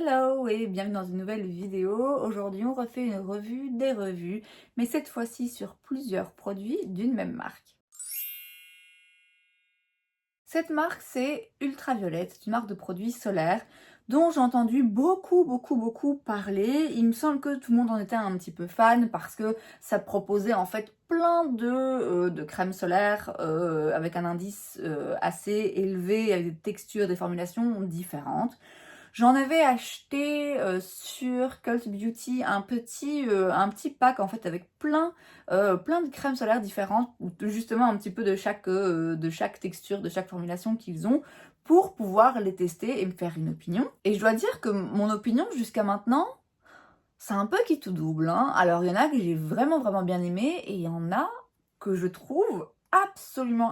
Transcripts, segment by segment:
Hello et bienvenue dans une nouvelle vidéo. Aujourd'hui, on refait une revue des revues, mais cette fois-ci sur plusieurs produits d'une même marque. Cette marque, c'est Ultraviolette, c'est une marque de produits solaires dont j'ai entendu beaucoup parler. Il me semble que tout le monde en était un petit peu fan parce que ça proposait en fait plein de crèmes solaires avec un indice assez élevé, avec des textures, des formulations différentes. J'en avais acheté sur Cult Beauty un petit pack en fait avec plein de crèmes solaires différentes, justement un petit peu de chaque texture, de chaque formulation qu'ils ont, pour pouvoir les tester et me faire une opinion. Et je dois dire que mon opinion jusqu'à maintenant, c'est un peu qui tout double, hein. Alors il y en a que j'ai vraiment bien aimé et il y en a que je trouve absolument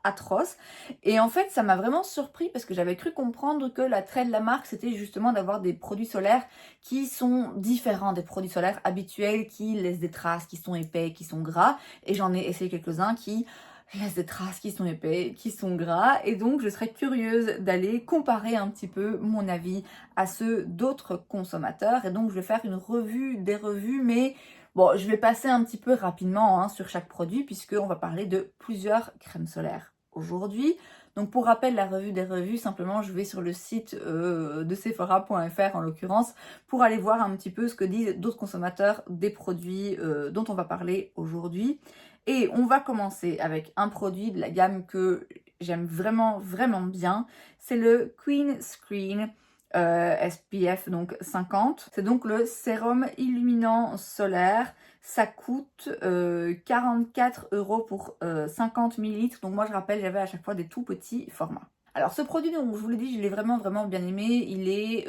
atroce. Et en fait, ça m'a vraiment surpris parce que j'avais cru comprendre que l'attrait de la marque, c'était justement d'avoir des produits solaires qui sont différents des produits solaires habituels, qui laissent des traces, qui sont épais, qui sont gras. Et j'en ai essayé quelques-uns qui laissent des traces, qui sont épais, qui sont gras. Et donc, je serais curieuse d'aller comparer un petit peu mon avis à ceux d'autres consommateurs. Et donc, je vais faire une revue des revues, mais bon, je vais passer un petit peu rapidement sur chaque produit puisqu'on va parler de plusieurs crèmes solaires aujourd'hui. Donc pour rappel, la revue des revues, simplement je vais sur le site de Sephora.fr en l'occurrence pour aller voir un petit peu ce que disent d'autres consommateurs des produits dont on va parler aujourd'hui. Et on va commencer avec un produit de la gamme que j'aime vraiment bien. C'est le Queen Screen SPF donc 50. C'est donc le sérum illuminant solaire. Ça coûte 44 € pour 50 millilitres. Donc moi je rappelle, j'avais à chaque fois des tout petits formats. Alors ce produit, donc je vous l'ai dit, je l'ai vraiment bien aimé. Il est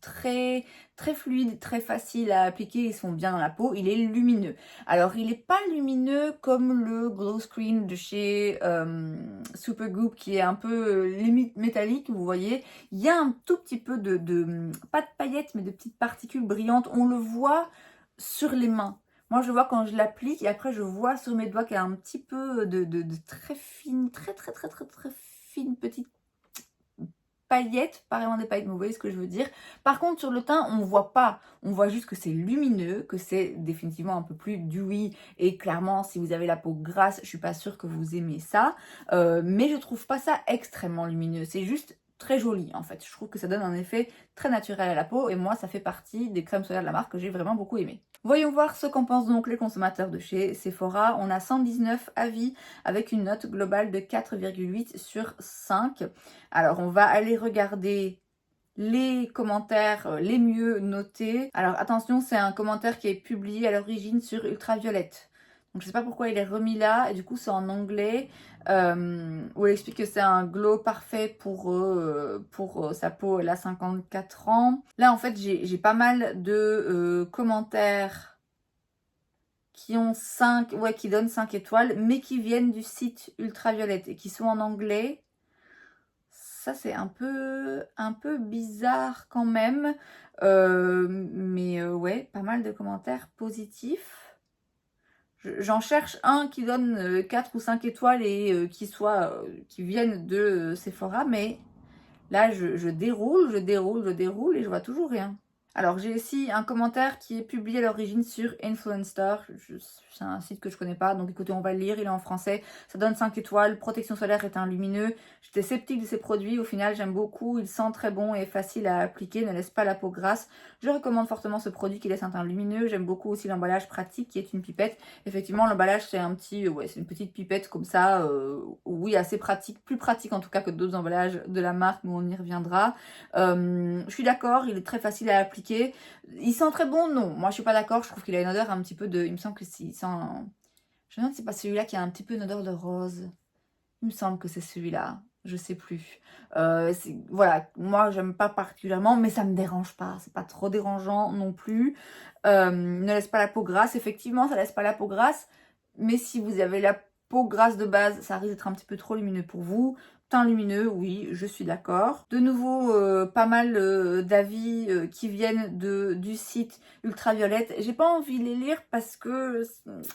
très fluide, très facile à appliquer, ils sont bien dans la peau. Il est lumineux. Alors il n'est pas lumineux comme le Glow Screen de chez Supergoop qui est un peu limite métallique, vous voyez. Il y a un tout petit peu pas de paillettes, mais de petites particules brillantes. On le voit sur les mains. Moi, je vois quand je l'applique et après, je vois sur mes doigts qu'il y a un petit peu de très fine, très fine petite paillettes, pas vraiment des paillettes, mais vous voyez ce que je veux dire. Par contre, sur le teint, on voit pas. On voit juste que c'est lumineux, que c'est définitivement un peu plus dewy. Et clairement, si vous avez la peau grasse, je suis pas sûre que vous aimez ça. Mais je trouve pas ça extrêmement lumineux. C'est juste très joli, en fait. Je trouve que ça donne un effet très naturel à la peau. Et moi, ça fait partie des crèmes solaires de la marque que j'ai vraiment beaucoup aimé. Voyons voir ce qu'en pensent donc les consommateurs de chez Sephora. On a 119 avis avec une note globale de 4,8 sur 5. Alors, on va aller regarder les commentaires les mieux notés. Alors, attention, c'est un commentaire qui est publié à l'origine sur Ultraviolette. Donc, je sais pas pourquoi il est remis là. Et du coup, c'est en anglais. Où elle explique que c'est un glow parfait pour sa peau. Elle a 54 ans. Là, en fait, j'ai pas mal de commentaires qui ont 5, ouais, qui donnent 5 étoiles, mais qui viennent du site Ultraviolette et qui sont en anglais. Ça, c'est un peu bizarre quand même. Mais ouais, pas mal de commentaires positifs. J'en cherche un qui donne 4 ou 5 étoiles et qui viennent de Sephora, mais là, je déroule et je vois toujours rien. Alors, j'ai ici un commentaire qui est publié à l'origine sur Influenster. C'est un site que je connais pas, donc écoutez, on va le lire, il est en français. Ça donne 5 étoiles, protection solaire est un lumineux. J'étais sceptique de ces produits, au final, j'aime beaucoup. Il sent très bon et facile à appliquer, ne laisse pas la peau grasse. Je recommande fortement ce produit qui laisse un teint lumineux. J'aime beaucoup aussi l'emballage pratique qui est une pipette. Effectivement, l'emballage, c'est c'est une petite pipette comme ça. Oui, assez pratique, plus pratique en tout cas que d'autres emballages de la marque, mais on y reviendra. Je suis d'accord, il est très facile à appliquer. Il sent très bon, non. Moi, je suis pas d'accord. Je trouve qu'il a une odeur un petit peu de. Il me semble que c'est. Je me demande si c'est pas celui-là qui a un petit peu une odeur de rose. Il me semble que c'est celui-là. Je sais plus. Voilà, moi, j'aime pas particulièrement, mais ça me dérange pas. C'est pas trop dérangeant non plus. Ne laisse pas la peau grasse. Effectivement, ça laisse pas la peau grasse. Mais si vous avez la peau grasse de base, ça risque d'être un petit peu trop lumineux pour vous. teint lumineux, oui, je suis d'accord. De nouveau, pas mal d'avis qui viennent du site Ultraviolette. J'ai pas envie de les lire parce que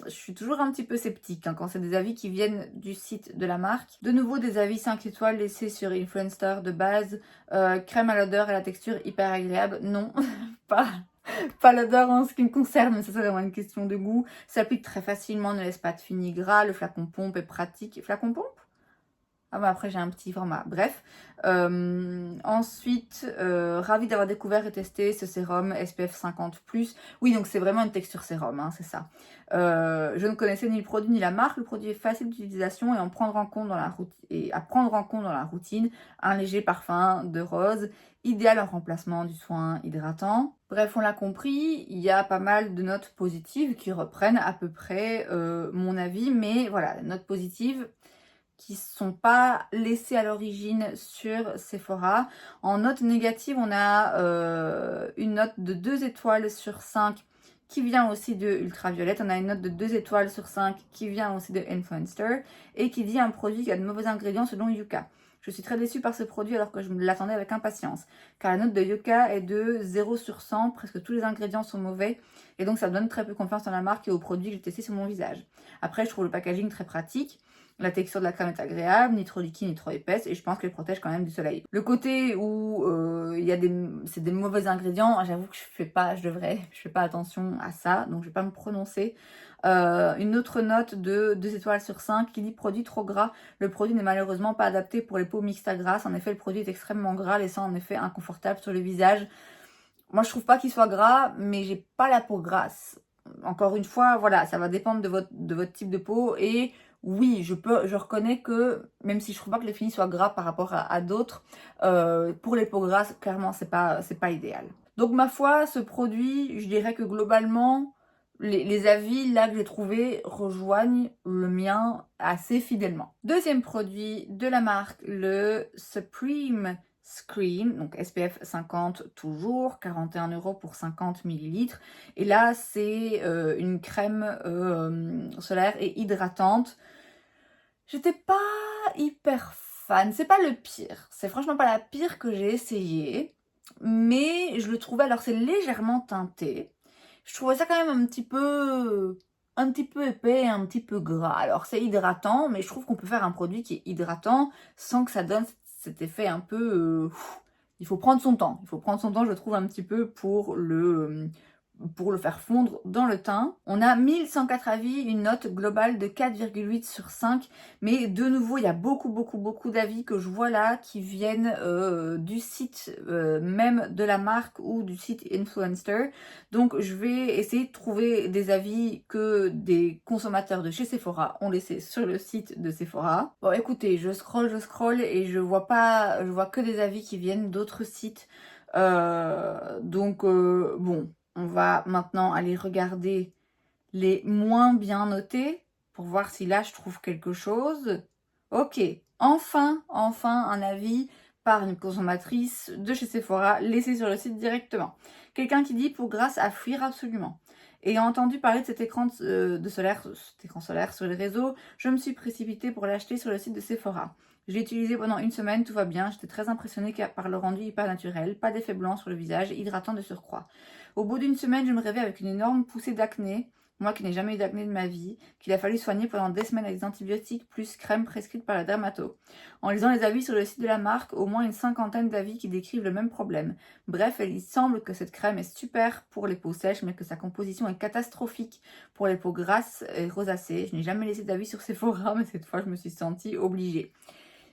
je suis toujours un petit peu sceptique hein, quand c'est des avis qui viennent du site de la marque. De nouveau, des avis 5 étoiles laissés sur Influenster de base. Crème à l'odeur et la texture hyper agréable. Non, pas l'odeur en ce qui me concerne, mais ça c'est vraiment une question de goût. S'applique très facilement, ne laisse pas de fini gras. Le flacon pompe est pratique. Flacon pompe? Ah bah après j'ai un petit format, bref. Ensuite, ravie d'avoir découvert et testé ce sérum SPF 50+. Oui, donc c'est vraiment une texture sérum, hein, c'est ça. Je ne connaissais ni le produit ni la marque. Le produit est facile d'utilisation et à prendre en compte dans la routine. Un léger parfum de rose, idéal en remplacement du soin hydratant. Bref, on l'a compris, il y a pas mal de notes positives qui reprennent à peu près mon avis. Mais voilà, les notes positives qui ne sont pas laissées à l'origine sur Sephora. En note négative, on a une note de 2 étoiles sur 5 qui vient aussi de Ultraviolette. On a une note de 2 étoiles sur 5 qui vient aussi de Influenster et qui dit un produit qui a de mauvais ingrédients selon Yuka. Je suis très déçue par ce produit alors que je l'attendais avec impatience, car la note de Yuka est de 0 sur 100, presque tous les ingrédients sont mauvais, et donc ça me donne très peu confiance dans la marque et aux produits que j'ai testés sur mon visage. Après, je trouve le packaging très pratique. La texture de la crème est agréable, ni trop liquide ni trop épaisse, et je pense qu'elle protège quand même du soleil. Le côté où c'est des mauvais ingrédients, j'avoue que je fais pas attention à ça, donc je vais pas me prononcer. Une autre note de 2 étoiles sur 5 qui dit produit trop gras. Le produit n'est malheureusement pas adapté pour les peaux mixtes à grasse. En effet, le produit est extrêmement gras, laissant en effet inconfortable sur le visage. Moi, je trouve pas qu'il soit gras, mais j'ai pas la peau grasse. Encore une fois, voilà, ça va dépendre de votre type de peau. Et oui, je reconnais que, même si je trouve pas que les finis soient gras par rapport à d'autres, pour les peaux grasses, clairement, c'est pas idéal. Donc, ma foi, ce produit, je dirais que globalement, les avis là que j'ai trouvés rejoignent le mien assez fidèlement. Deuxième produit de la marque, le Supreme Screen, donc SPF 50 toujours, 41 € pour 50 ml. Et là, c'est une crème solaire et hydratante. J'étais pas hyper fan, c'est pas le pire, c'est franchement pas la pire que j'ai essayé, mais je le trouvais, alors c'est légèrement teinté, je trouvais ça quand même un petit peu épais, un petit peu gras. Alors c'est hydratant, mais je trouve qu'on peut faire un produit qui est hydratant sans que ça donne cet effet un peu... il faut prendre son temps, je trouve, un petit peu pour le faire fondre dans le teint. On a 1104 avis, une note globale de 4,8 sur 5. Mais de nouveau, il y a beaucoup d'avis que je vois là qui viennent du site même de la marque ou du site Influenster. Donc je vais essayer de trouver des avis que des consommateurs de chez Sephora ont laissé sur le site de Sephora. Bon écoutez, je scroll et je vois que des avis qui viennent d'autres sites. Bon, on va maintenant aller regarder les moins bien notés pour voir si là je trouve quelque chose. Ok, enfin un avis par une consommatrice de chez Sephora laissé sur le site directement. Quelqu'un qui dit pour grâce à fuir absolument. Ayant entendu parler de cet écran solaire sur les réseaux, je me suis précipitée pour l'acheter sur le site de Sephora. J'ai utilisé pendant une semaine, tout va bien, j'étais très impressionnée par le rendu hyper naturel, pas d'effet blanc sur le visage, hydratant de surcroît. Au bout d'une semaine, je me réveille avec une énorme poussée d'acné, moi qui n'ai jamais eu d'acné de ma vie, qu'il a fallu soigner pendant des semaines avec des antibiotiques plus crème prescrite par la dermato. En lisant les avis sur le site de la marque, au moins une 50aine d'avis qui décrivent le même problème. Bref, il semble que cette crème est super pour les peaux sèches, mais que sa composition est catastrophique pour les peaux grasses et rosacées. Je n'ai jamais laissé d'avis sur Sephora, mais cette fois je me suis sentie obligée.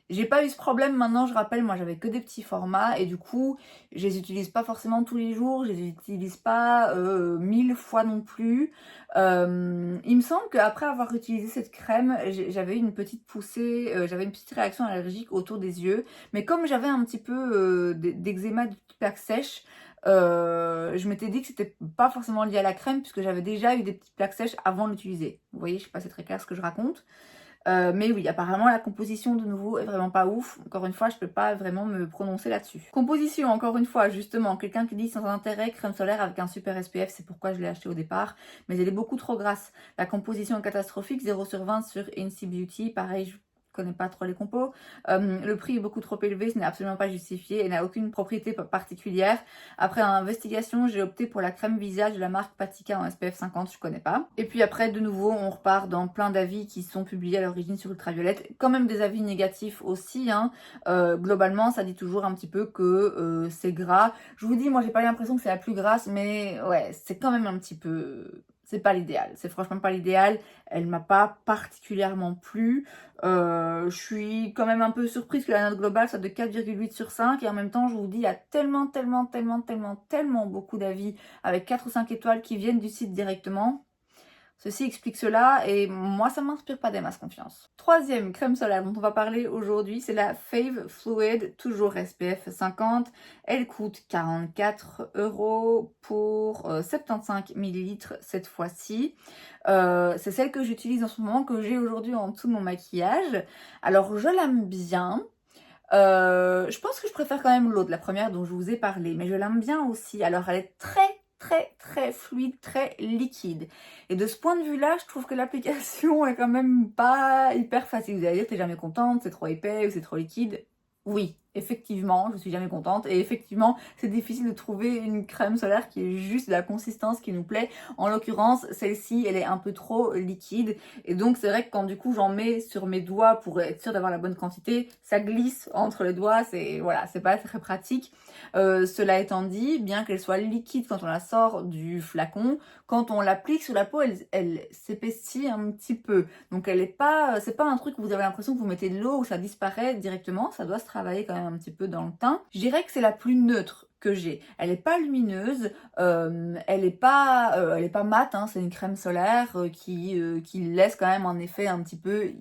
J'ai pas eu ce problème maintenant, je rappelle, moi j'avais que des petits formats et du coup je les utilise pas forcément tous les jours, je les utilise pas 1000 fois non plus. Il me semble qu'après avoir utilisé cette crème, j'avais eu une petite poussée, j'avais une petite réaction allergique autour des yeux, mais comme j'avais un petit peu d'eczéma, de petites plaques sèches, je m'étais dit que c'était pas forcément lié à la crème puisque j'avais déjà eu des petites plaques sèches avant de l'utiliser. Vous voyez, je sais pas si c'est très clair ce que je raconte. Mais oui, apparemment la composition de nouveau est vraiment pas ouf. Encore une fois, je peux pas vraiment me prononcer là-dessus. Composition, encore une fois, justement, quelqu'un qui dit sans intérêt, crème solaire avec un super SPF, c'est pourquoi je l'ai acheté au départ, mais elle est beaucoup trop grasse. La composition est catastrophique, 0 sur 20 sur NC Beauty, pareil, connais pas trop les compos. Le prix est beaucoup trop élevé, ce n'est absolument pas justifié et n'a aucune propriété particulière. Après investigation, j'ai opté pour la crème visage de la marque Patika en SPF 50, je connais pas. Et puis après, de nouveau, on repart dans plein d'avis qui sont publiés à l'origine sur Ultraviolette. Quand même des avis négatifs aussi, hein. Globalement, ça dit toujours un petit peu que c'est gras. Je vous dis, moi j'ai pas l'impression que c'est la plus grasse, mais ouais, c'est quand même un petit peu... C'est pas l'idéal, c'est franchement pas l'idéal. Elle m'a pas particulièrement plu. Je suis quand même un peu surprise que la note globale soit de 4,8 sur 5. Et en même temps, je vous dis, il y a tellement beaucoup d'avis avec 4 ou 5 étoiles qui viennent du site directement. Ceci explique cela et moi ça m'inspire pas des masses confiance. Troisième crème solaire dont on va parler aujourd'hui, c'est la Fave Fluid, toujours SPF 50. Elle coûte 44 € pour 75 ml cette fois-ci. C'est celle que j'utilise en ce moment, que j'ai aujourd'hui en dessous de mon maquillage. Alors je l'aime bien. Je pense que je préfère quand même l'autre, la première dont je vous ai parlé, mais je l'aime bien aussi. Alors elle est très fluide, très liquide. Et de ce point de vue-là, je trouve que l'application est quand même pas hyper facile. Vous allez dire, t'es jamais contente, c'est trop épais ou c'est trop liquide. Oui, effectivement, je suis jamais contente. Et effectivement, c'est difficile de trouver une crème solaire qui est juste de la consistance qui nous plaît. En l'occurrence, celle-ci, elle est un peu trop liquide. Et donc, c'est vrai que quand du coup, j'en mets sur mes doigts pour être sûre d'avoir la bonne quantité, ça glisse entre les doigts. Voilà, c'est pas très pratique. Cela étant dit, bien qu'elle soit liquide quand on la sort du flacon, quand on l'applique sur la peau, elle s'épaissit un petit peu. Donc elle est pas, c'est pas un truc où vous avez l'impression que vous mettez de l'eau où ça disparaît directement. Ça doit se travailler quand même un petit peu dans le teint. Je dirais que c'est la plus neutre que j'ai. Elle est pas lumineuse, elle est pas mate, hein, c'est une crème solaire qui laisse quand même un effet un petit peu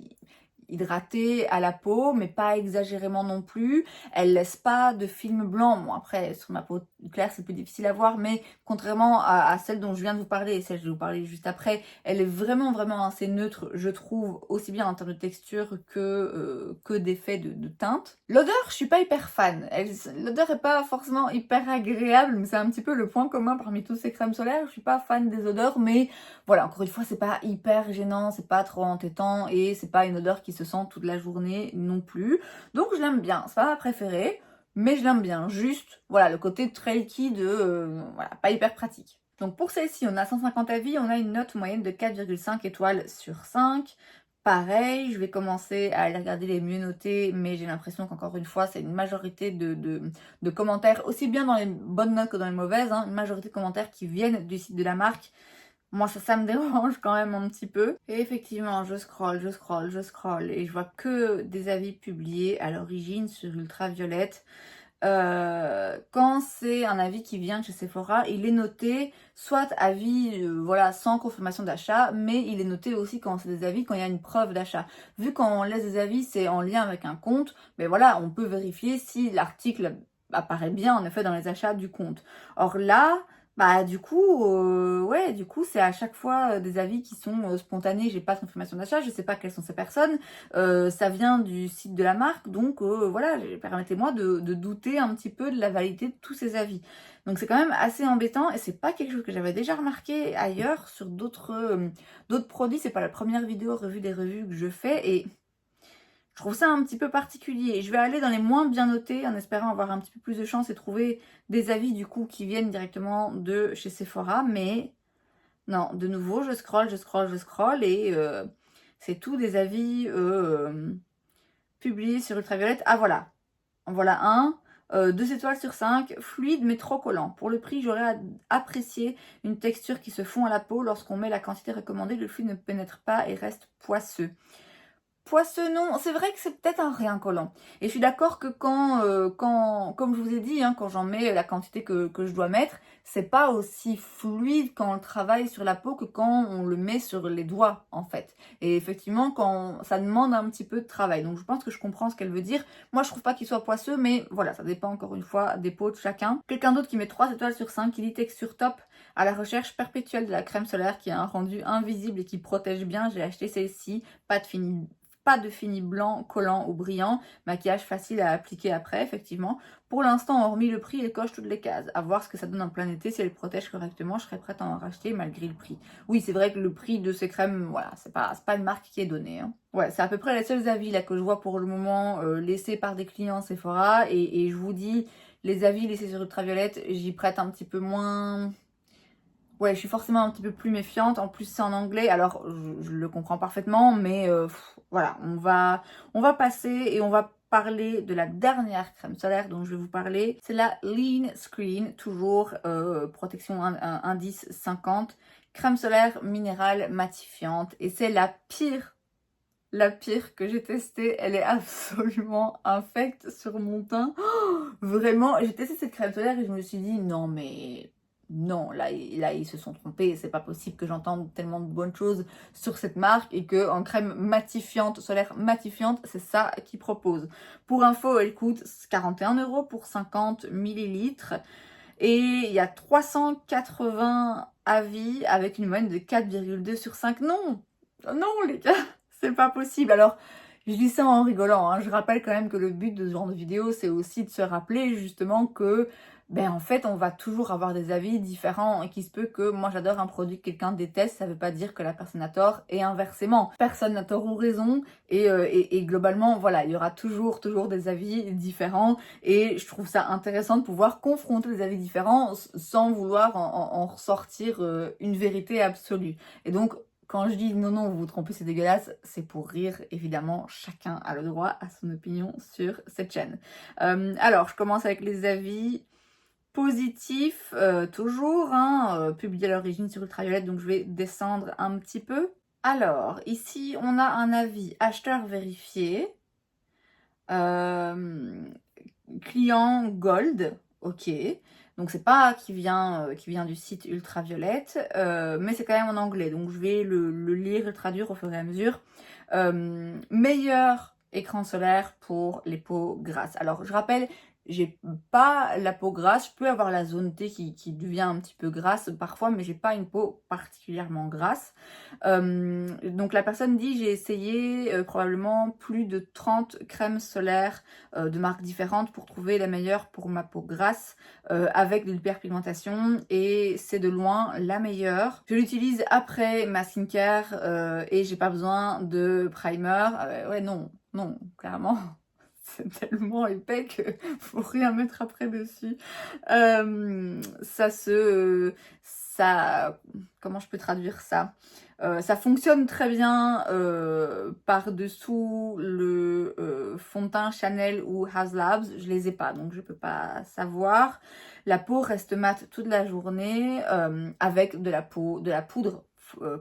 hydratée à la peau, mais pas exagérément non plus. Elle laisse pas de film blanc. Bon, après, sur ma peau claire, c'est plus difficile à voir, mais contrairement à celle dont je viens de vous parler et celle que je vais vous parler juste après, elle est vraiment assez neutre, je trouve, aussi bien en termes de texture que d'effet de teinte. L'odeur, je suis pas hyper fan. L'odeur est pas forcément hyper agréable, mais c'est un petit peu le point commun parmi tous ces crèmes solaires. Je suis pas fan des odeurs, mais voilà, encore une fois, c'est pas hyper gênant, c'est pas trop entêtant et c'est pas une odeur qui se sent toute la journée non plus. Donc je l'aime bien, c'est pas ma préférée, mais je l'aime bien. Juste, voilà, le côté très liquide, voilà, pas hyper pratique. Donc pour celle-ci, on a 150 avis, on a une note moyenne de 4,5 étoiles sur 5. Pareil, je vais commencer à aller regarder les mieux notés, mais j'ai l'impression qu'encore une fois, c'est une majorité de commentaires, aussi bien dans les bonnes notes que dans les mauvaises, hein, une majorité de commentaires qui viennent du site de la marque. Moi, ça me dérange quand même un petit peu. Et effectivement, je scrolle et je vois que des avis publiés à l'origine sur Ultraviolette. Quand c'est un avis qui vient de chez Sephora, il est noté soit avis voilà, sans confirmation d'achat, mais il est noté aussi quand c'est des avis quand il y a une preuve d'achat. Vu quand on laisse des avis, c'est en lien avec un compte, mais voilà, on peut vérifier si l'article apparaît bien en effet dans les achats du compte. Or là, bah du coup, ouais, du coup c'est à chaque fois des avis qui sont spontanés, j'ai pas de confirmation d'achat, je sais pas quelles sont ces personnes, ça vient du site de la marque, donc voilà, permettez-moi de douter un petit peu de la validité de tous ces avis. Donc c'est quand même assez embêtant et c'est pas quelque chose que j'avais déjà remarqué ailleurs sur d'autres produits, c'est pas la première vidéo revue des revues que je fais et je trouve ça un petit peu particulier. Je vais aller dans les moins bien notés en espérant avoir un petit peu plus de chance et trouver des avis du coup qui viennent directement de chez Sephora. Mais non, de nouveau, je scrolle et c'est tout des avis publiés sur Ultraviolette. Ah voilà, voilà un. 2 étoiles sur 5, fluide mais trop collant. Pour le prix, j'aurais apprécié une texture qui se fond à la peau. Lorsqu'on met la quantité recommandée, le fluide ne pénètre pas et reste poisseux. Poisseux, non, c'est vrai que c'est peut-être un rien collant. Et je suis d'accord que comme je vous ai dit, hein, quand j'en mets la quantité que je dois mettre, c'est pas aussi fluide quand on le travaille sur la peau que quand on le met sur les doigts, en fait. Et effectivement, quand ça demande un petit peu de travail. Donc je pense que je comprends ce qu'elle veut dire. Moi, je trouve pas qu'il soit poisseux, mais voilà, ça dépend encore une fois des peaux de chacun. Quelqu'un d'autre qui met 3 étoiles sur 5, qui dit texture top, à la recherche perpétuelle de la crème solaire qui a un rendu invisible et qui protège bien. J'ai acheté celle-ci, pas de fini pas de fini blanc, collant ou brillant. Maquillage facile à appliquer après, effectivement. Pour l'instant, hormis le prix, elle coche toutes les cases. À voir ce que ça donne en plein été. Si elle protège correctement, je serais prête à en racheter malgré le prix. Oui, c'est vrai que le prix de ces crèmes, voilà, c'est pas une marque qui est donnée. Hein. Ouais, c'est à peu près les seuls avis là que je vois pour le moment laissés par des clients Sephora. Et je vous dis, les avis laissés sur Ultraviolette, j'y prête un petit peu moins... Ouais, je suis forcément un petit peu plus méfiante. En plus, c'est en anglais. Alors, je le comprends parfaitement, mais voilà, on va passer et on va parler de la dernière crème solaire dont je vais vous parler. C'est la Lean Screen, toujours protection indice 50. Crème solaire minérale matifiante. Et c'est la pire que j'ai testée. Elle est absolument infecte sur mon teint. Oh, vraiment, j'ai testé cette crème solaire et je me suis dit, non mais... Non, là, ils se sont trompés. C'est pas possible que j'entende tellement de bonnes choses sur cette marque et que en crème matifiante, solaire matifiante, c'est ça qu'ils proposent. Pour info, elle coûte 41 € pour 50 millilitres et il y a 380 avis avec une moyenne de 4,2 sur 5. Non, non les gars, c'est pas possible. Alors, je dis ça en rigolant, hein. Je rappelle quand même que le but de ce genre de vidéo, c'est aussi de se rappeler justement que ben en fait, on va toujours avoir des avis différents et qu'il se peut que moi j'adore un produit que quelqu'un déteste, ça veut pas dire que la personne a tort et inversement. Personne n'a tort ou raison et globalement, voilà, il y aura toujours des avis différents et je trouve ça intéressant de pouvoir confronter des avis différents sans vouloir en ressortir une vérité absolue. Et donc, quand je dis non, vous vous trompez, c'est dégueulasse, c'est pour rire, évidemment, chacun a le droit à son opinion sur cette chaîne. Alors, je commence avec les avis positifs, toujours, hein, publié à l'origine sur Ultraviolette, donc je vais descendre un petit peu. Alors, ici, on a un avis acheteur vérifié, client Gold, ok. Donc c'est pas qui vient du site Ultraviolette, mais c'est quand même en anglais, donc je vais le lire et le traduire au fur et à mesure. Meilleur écran solaire pour les peaux grasses. Alors je rappelle, j'ai pas la peau grasse, je peux avoir la zone T qui devient un petit peu grasse parfois, mais j'ai pas une peau particulièrement grasse. Donc la personne dit, j'ai essayé probablement plus de 30 crèmes solaires de marques différentes pour trouver la meilleure pour ma peau grasse avec de l'hyperpigmentation et c'est de loin la meilleure. Je l'utilise après ma skincare et j'ai pas besoin de primer. Ouais, non, clairement. C'est tellement épais que faut rien mettre après dessus. Comment je peux traduire ça? Ça fonctionne très bien par-dessous le fond de teint Chanel ou Haslabs. Je les ai pas, donc je peux pas savoir. La peau reste mate toute la journée avec de la poudre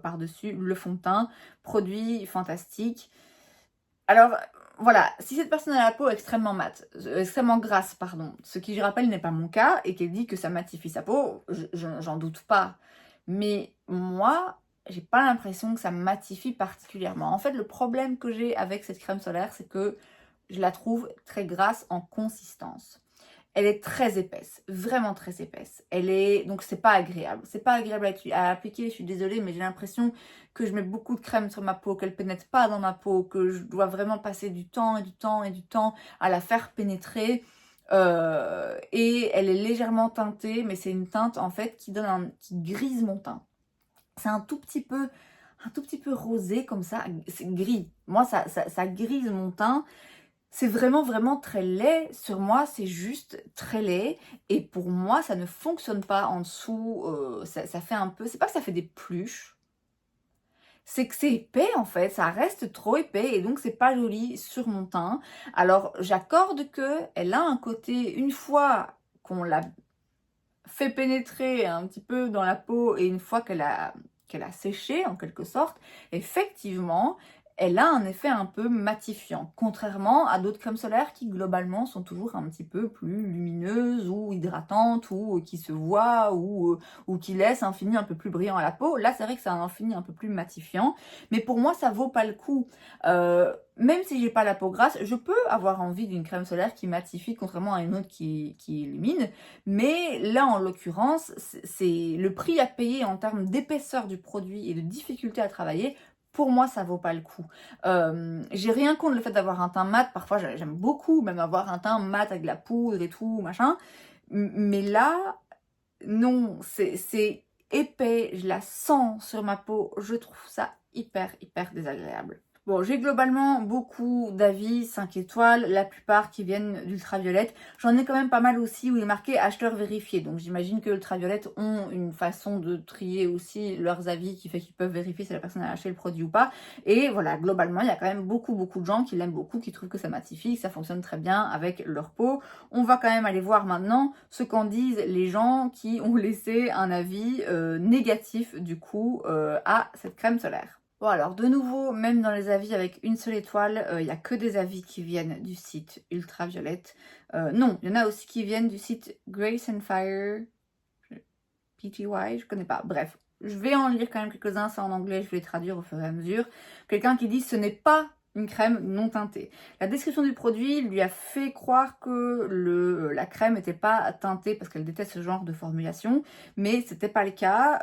par-dessus le fond de teint. Produit fantastique. Alors, voilà, si cette personne a la peau extrêmement extrêmement grasse, pardon, ce qui, je rappelle, n'est pas mon cas, et qu'elle dit que ça matifie sa peau, j'en doute pas. Mais moi, j'ai pas l'impression que ça matifie particulièrement. En fait, le problème que j'ai avec cette crème solaire, c'est que je la trouve très grasse en consistance. Elle est très épaisse, vraiment très épaisse. Donc c'est pas agréable. C'est pas agréable à appliquer, je suis désolée, mais j'ai l'impression que je mets beaucoup de crème sur ma peau, qu'elle pénètre pas dans ma peau, que je dois vraiment passer du temps à la faire pénétrer. Et elle est légèrement teintée, mais c'est une teinte en fait qui grise mon teint. C'est un tout petit peu rosé comme ça, c'est gris. Moi, ça grise mon teint. C'est vraiment très laid. Sur moi, c'est juste très laid. Et pour moi, ça ne fonctionne pas en dessous. Ça fait un peu... C'est pas que ça fait des pluches. C'est que c'est épais, en fait. Ça reste trop épais. Et donc, c'est pas joli sur mon teint. Alors, j'accorde qu'elle a un côté... Une fois qu'on l'a fait pénétrer un petit peu dans la peau et une fois qu'elle a séché, en quelque sorte, effectivement... elle a un effet un peu matifiant, contrairement à d'autres crèmes solaires qui globalement sont toujours un petit peu plus lumineuses ou hydratantes ou qui se voient ou qui laissent un fini un peu plus brillant à la peau. Là, c'est vrai que c'est un fini un peu plus matifiant, mais pour moi, ça vaut pas le coup. Même si j'ai pas la peau grasse, je peux avoir envie d'une crème solaire qui matifie, contrairement à une autre qui illumine. Mais là, en l'occurrence, c'est le prix à payer en termes d'épaisseur du produit et de difficulté à travailler pour moi, ça vaut pas le coup. J'ai rien contre le fait d'avoir un teint mat. Parfois, j'aime beaucoup même avoir un teint mat avec de la poudre et tout, machin. Mais là, non, c'est épais, je la sens sur ma peau. Je trouve ça hyper, hyper désagréable. Bon, j'ai globalement beaucoup d'avis 5 étoiles, la plupart qui viennent d'Ultraviolette. J'en ai quand même pas mal aussi où il est marqué acheteur vérifié. Donc j'imagine que Ultraviolette ont une façon de trier aussi leurs avis qui fait qu'ils peuvent vérifier si la personne a acheté le produit ou pas. Et voilà, globalement, il y a quand même beaucoup de gens qui l'aiment beaucoup, qui trouvent que ça matifie, que ça fonctionne très bien avec leur peau. On va quand même aller voir maintenant ce qu'en disent les gens qui ont laissé un avis négatif du coup à cette crème solaire. Bon alors de nouveau, même dans les avis avec une seule étoile, il n'y a que des avis qui viennent du site Ultraviolette. Non, il y en a aussi qui viennent du site Grace and Fire, PTY, je connais pas, bref. Je vais en lire quand même quelques-uns, c'est en anglais, je vais les traduire au fur et à mesure. Quelqu'un qui dit « ce n'est pas une crème non teintée ». La description du produit lui a fait croire que la crème n'était pas teintée parce qu'elle déteste ce genre de formulation, mais c'était pas le cas.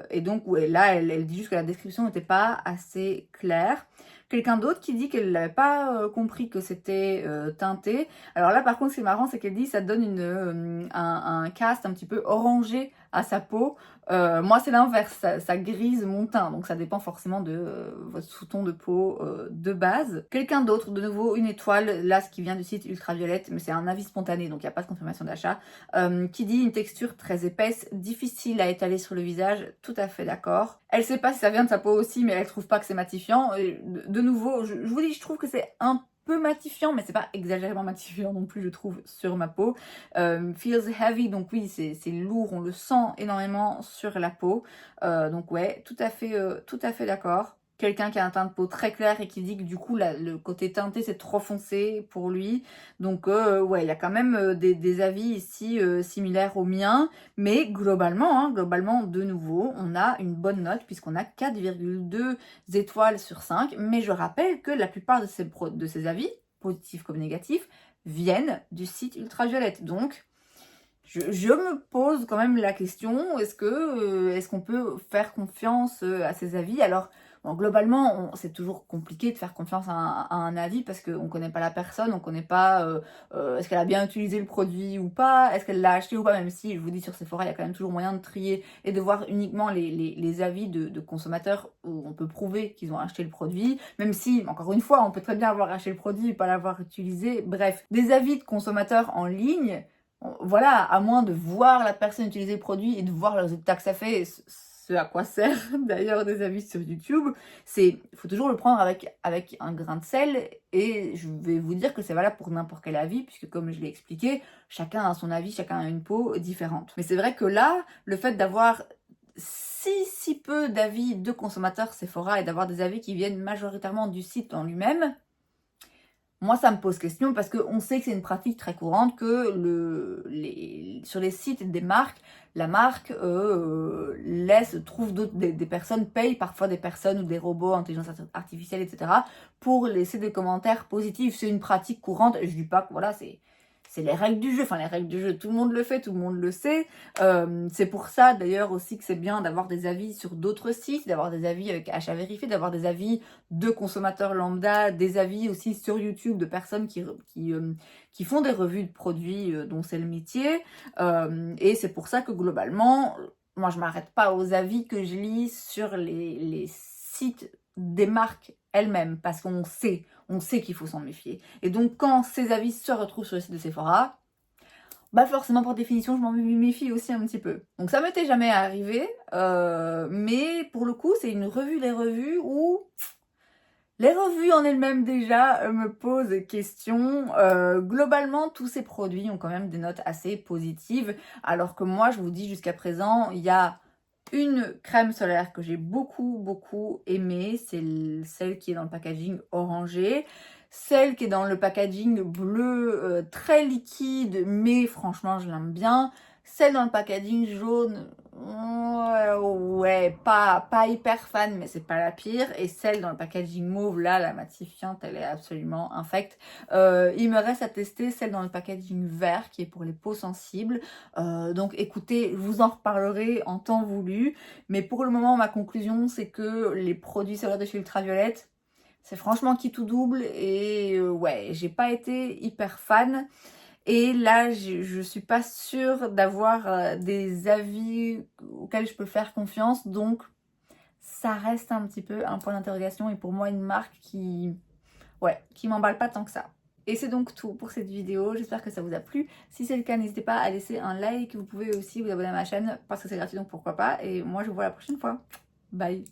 Et donc ouais, là, elle dit juste que la description n'était pas assez claire. Quelqu'un d'autre qui dit qu'elle n'avait pas compris que c'était teinté. Alors là, par contre, ce qui est marrant, c'est qu'elle dit que ça donne un cast un petit peu orangé à sa peau. Moi, c'est l'inverse, ça grise mon teint, donc ça dépend forcément de votre sous-ton de peau de base. Quelqu'un d'autre, de nouveau, une étoile, là, ce qui vient du site Ultraviolette, mais c'est un avis spontané, donc il n'y a pas de confirmation d'achat, qui dit une texture très épaisse, difficile à étaler sur le visage, tout à fait d'accord. Elle sait pas si ça vient de sa peau aussi, mais elle trouve pas que c'est matifiant. Et de nouveau, je vous dis, je trouve que c'est un peu matifiant, mais c'est pas exagérément matifiant non plus, je trouve, sur ma peau. Feels heavy, donc oui, c'est lourd, on le sent énormément sur la peau. Donc ouais, tout à fait d'accord. Quelqu'un qui a un teint de peau très clair et qui dit que du coup le côté teinté c'est trop foncé pour lui. Donc ouais, il y a quand même des avis ici similaires aux miens. Mais globalement, globalement de nouveau, on a une bonne note puisqu'on a 4,2 étoiles sur 5. Mais je rappelle que la plupart de ces avis, positifs comme négatifs, viennent du site Ultraviolette. Donc je me pose quand même la question, est-ce qu'on peut faire confiance à ces avis? Alors, bon, globalement, c'est toujours compliqué de faire confiance à un avis parce qu'on ne connaît pas la personne, on ne connaît pas est-ce qu'elle a bien utilisé le produit ou pas, est-ce qu'elle l'a acheté ou pas, même si, je vous dis, sur Sephora, il y a quand même toujours moyen de trier et de voir uniquement les avis de consommateurs où on peut prouver qu'ils ont acheté le produit, même si, encore une fois, on peut très bien avoir acheté le produit et pas l'avoir utilisé. Bref, des avis de consommateurs en ligne, voilà, à moins de voir la personne utiliser le produit et de voir le résultat que ça fait, ce à quoi sert d'ailleurs des avis sur YouTube, il faut toujours le prendre avec un grain de sel, et je vais vous dire que c'est valable pour n'importe quel avis, puisque comme je l'ai expliqué, chacun a son avis, chacun a une peau différente. Mais c'est vrai que là, le fait d'avoir si peu d'avis de consommateurs Sephora et d'avoir des avis qui viennent majoritairement du site en lui-même, moi, ça me pose question parce qu'on sait que c'est une pratique très courante que sur les sites des marques, la marque trouve des personnes, paye parfois des personnes ou des robots, intelligence artificielle, etc. pour laisser des commentaires positifs. C'est une pratique courante. Je dis pas que voilà, c'est les règles du jeu. Enfin, les règles du jeu, tout le monde le fait, tout le monde le sait. C'est pour ça, d'ailleurs, aussi que c'est bien d'avoir des avis sur d'autres sites, d'avoir des avis avec achat vérifié, d'avoir des avis de consommateurs lambda, des avis aussi sur YouTube de personnes qui font des revues de produits dont c'est le métier. Et c'est pour ça que, globalement, moi, je m'arrête pas aux avis que je lis sur les sites des marques elles-mêmes, parce qu'on sait qu'il faut s'en méfier. Et donc, quand ces avis se retrouvent sur le site de Sephora, bah forcément, par définition, je m'en méfie aussi un petit peu. Donc ça m'était jamais arrivé, mais pour le coup, c'est une revue des revues où les revues en elles-mêmes déjà me posent question. Globalement, tous ces produits ont quand même des notes assez positives, alors que moi, je vous dis jusqu'à présent, il y a une crème solaire que j'ai beaucoup aimée, c'est celle qui est dans le packaging orangé. Celle qui est dans le packaging bleu très liquide, mais franchement je l'aime bien. Celle dans le packaging jaune, Ouais, pas hyper fan, mais c'est pas la pire. Et celle dans le packaging mauve, là, la matifiante, elle est absolument infecte. Il me reste à tester celle dans le packaging vert, qui est pour les peaux sensibles. Donc écoutez, je vous en reparlerai en temps voulu. Mais pour le moment, ma conclusion, c'est que les produits solaires de chez Ultraviolette, c'est franchement qui tout double. Et ouais, j'ai pas été hyper fan. Et là, je suis pas sûre d'avoir des avis auxquels je peux faire confiance. Donc, ça reste un petit peu un point d'interrogation. Et pour moi, une marque qui m'emballe pas tant que ça. Et c'est donc tout pour cette vidéo. J'espère que ça vous a plu. Si c'est le cas, n'hésitez pas à laisser un like. Vous pouvez aussi vous abonner à ma chaîne parce que c'est gratuit, donc pourquoi pas. Et moi, je vous vois la prochaine fois. Bye!